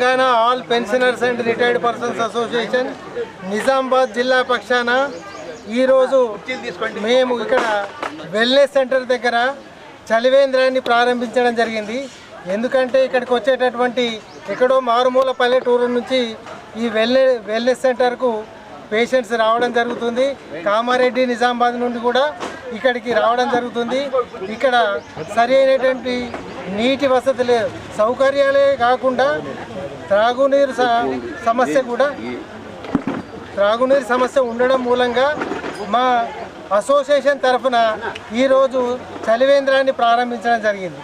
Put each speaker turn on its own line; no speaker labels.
Telangana all pensioners and retired persons association Nizamabad జిల్లా పక్షాన ఈరోజు మేము ఇక్కడ వెల్నెస్ సెంటర్ దగ్గర చలివేంద్రాన్ని ప్రారంభించడం జరిగింది. ఎందుకంటే ఇక్కడికి వచ్చేటటువంటి ఎక్కడో మారుమూల పల్లెటూరు నుంచి ఈ వెల్నెస్ సెంటర్కు పేషెంట్స్ రావడం జరుగుతుంది. కామారెడ్డి నిజామాబాద్ నుండి కూడా ఇక్కడికి రావడం జరుగుతుంది. ఇక్కడ సరి అయినటువంటి నీటి వసతి లేదు, సౌకర్యాలే కాకుండా త్రాగునీరు సమస్య ఉండడం మూలంగా మా అసోసియేషన్ తరఫున ఈరోజు చలివేంద్రాన్ని ప్రారంభించడం జరిగింది.